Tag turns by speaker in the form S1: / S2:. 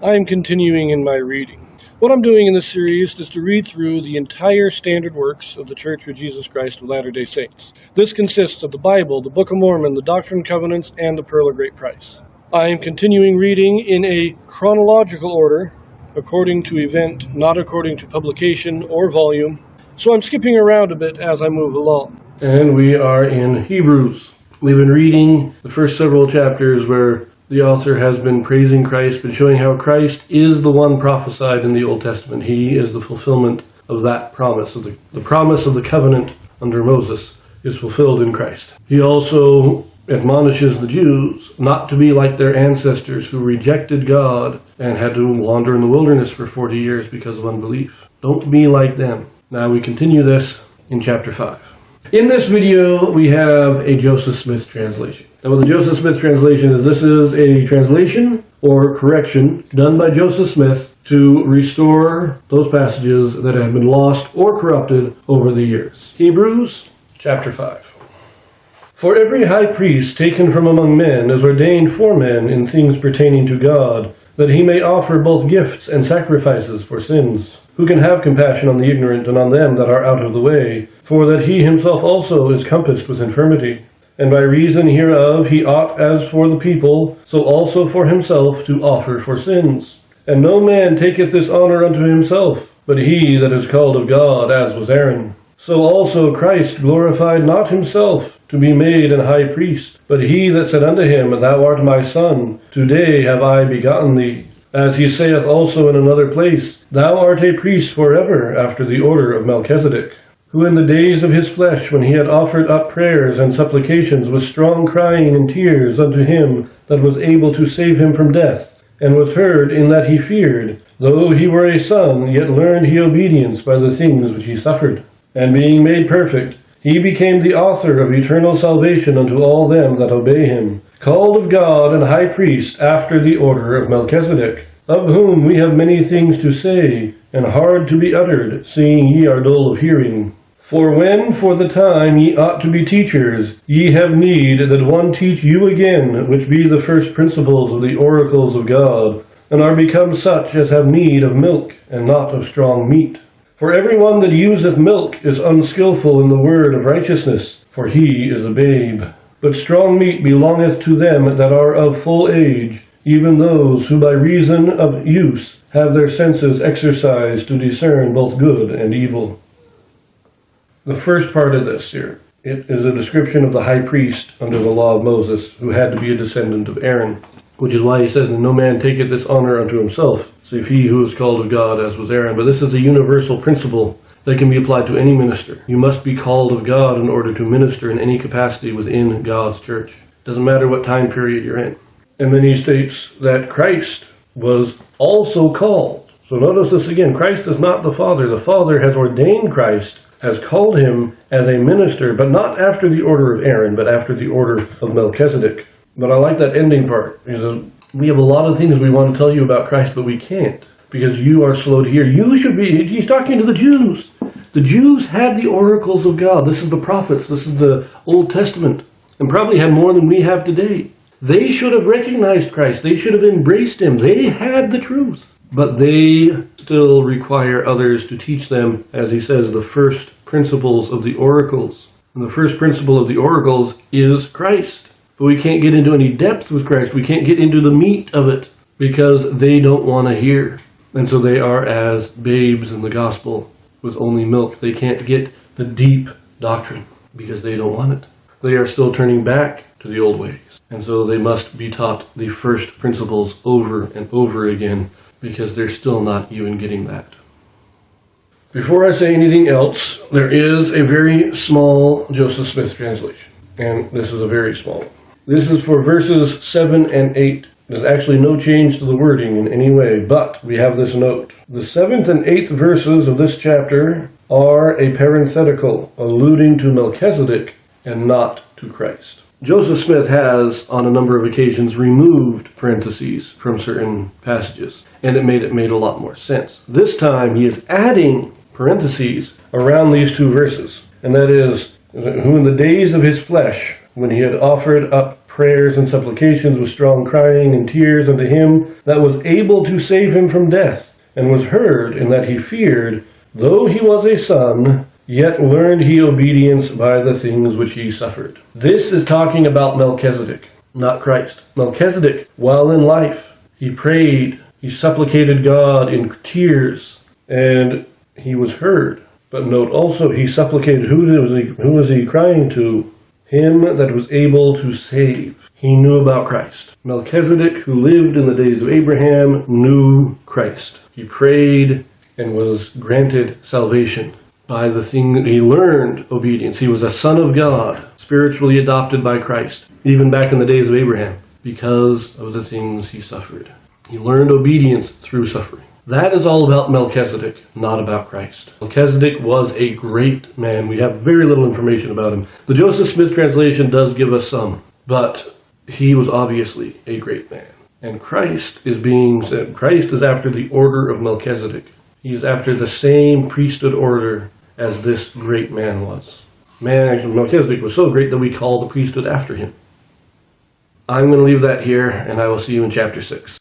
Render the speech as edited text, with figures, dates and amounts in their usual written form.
S1: I am continuing in my reading. What I'm doing in this series is to read through the entire standard works of the Church of Jesus Christ of Latter-day Saints. This consists of the Bible, the Book of Mormon, the Doctrine and Covenants, and the Pearl of Great Price. I am continuing reading in a chronological order, according to event, not according to publication or volume, so I'm skipping around a bit as I move along. And we are in Hebrews. We've been reading the first several chapters where the author has been praising Christ, but showing how Christ is the one prophesied in the Old Testament. He is the fulfillment of that promise. The promise of the covenant under Moses is fulfilled in Christ. He also admonishes the Jews not to be like their ancestors who rejected God and had to wander in the wilderness for 40 years because of unbelief. Don't be like them. Now we continue this in chapter 5. In this video, we have a Joseph Smith translation. And what the Joseph Smith translation is, this is a translation or correction done by Joseph Smith to restore those passages that have been lost or corrupted over the years. Hebrews chapter 5. For every high priest taken from among men is ordained for men in things pertaining to God, that he may offer both gifts and sacrifices for sins, who can have compassion on the ignorant and on them that are out of the way, for that he himself also is compassed with infirmity. And by reason hereof he ought, as for the people, so also for himself, to offer for sins. And no man taketh this honor unto himself, but he that is called of God, as was Aaron. So also Christ glorified not himself to be made an high priest, but he that said unto him, Thou art my son, today have I begotten thee. As he saith also in another place, Thou art a priest forever, after the order of Melchizedek, who in the days of his flesh, when he had offered up prayers and supplications with strong crying and tears unto him that was able to save him from death, and was heard in that he feared, though he were a son, yet learned he obedience by the things which he suffered. And being made perfect, he became the author of eternal salvation unto all them that obey him, called of God and high priest after the order of Melchizedek, of whom we have many things to say, and hard to be uttered, seeing ye are dull of hearing. For when for the time ye ought to be teachers, ye have need that one teach you again, which be the first principles of the oracles of God, and are become such as have need of milk, and not of strong meat. For every one that useth milk is unskillful in the word of righteousness, for he is a babe. But strong meat belongeth to them that are of full age, even those who by reason of use have their senses exercised to discern both good and evil. The first part of this here, it is a description of the high priest under the law of Moses, who had to be a descendant of Aaron, which is why he says, No man taketh this honor unto himself, save he who is called of God, as was Aaron. But this is a universal principle that can be applied to any minister. You must be called of God in order to minister in any capacity within God's church. Doesn't matter what time period you're in. And then he states that Christ was also called. So notice this again, Christ is not the Father. The Father has ordained Christ, has called him as a minister, but not after the order of Aaron, but after the order of Melchizedek. But I like that ending part. He says, we have a lot of things we want to tell you about Christ, but we can't, because you are slow to hear. You should be, he's talking to the Jews. The Jews had the oracles of God. This is the prophets. This is the Old Testament, and probably had more than we have today. They should have recognized Christ. They should have embraced him. They had the truth. But they still require others to teach them, as he says, the first principles of the oracles. And the first principle of the oracles is Christ. But we can't get into any depth with Christ. We can't get into the meat of it because they don't want to hear. And so they are as babes in the gospel with only milk. They can't get the deep doctrine because they don't want it. They are still turning back to the old ways. And so they must be taught the first principles over and over again, because they're still not even getting that. Before I say anything else, there is a very small Joseph Smith translation, and this is a very small one. This is for verses 7 and 8. There's actually no change to the wording in any way, but we have this note. The 7th and 8th verses of this chapter are a parenthetical, alluding to Melchizedek and not to Christ. Joseph Smith has, on a number of occasions, removed parentheses from certain passages, and it made a lot more sense. This time, he is adding parentheses around these two verses, and that is, who in the days of his flesh, when he had offered up prayers and supplications with strong crying and tears unto him that was able to save him from death, and was heard in that he feared, though he was a son, yet learned he obedience by the things which he suffered. This is talking about Melchizedek, not Christ. Melchizedek, while in life, he prayed, he supplicated God in tears, and he was heard. But note also, he supplicated, who was he crying to? Him that was able to save. He knew about Christ. Melchizedek, who lived in the days of Abraham, knew Christ. He prayed and was granted salvation by the thing that he learned obedience. He was a son of God, spiritually adopted by Christ, even back in the days of Abraham, because of the things he suffered. He learned obedience through suffering. That is all about Melchizedek, not about Christ. Melchizedek was a great man. We have very little information about him. The Joseph Smith translation does give us some, but he was obviously a great man. And Christ is being said, Christ is after the order of Melchizedek. He is after the same priesthood order as this great man was. Melchizedek was so great that we call the priesthood after him. I'm going to leave that here, and I will see you in chapter 6.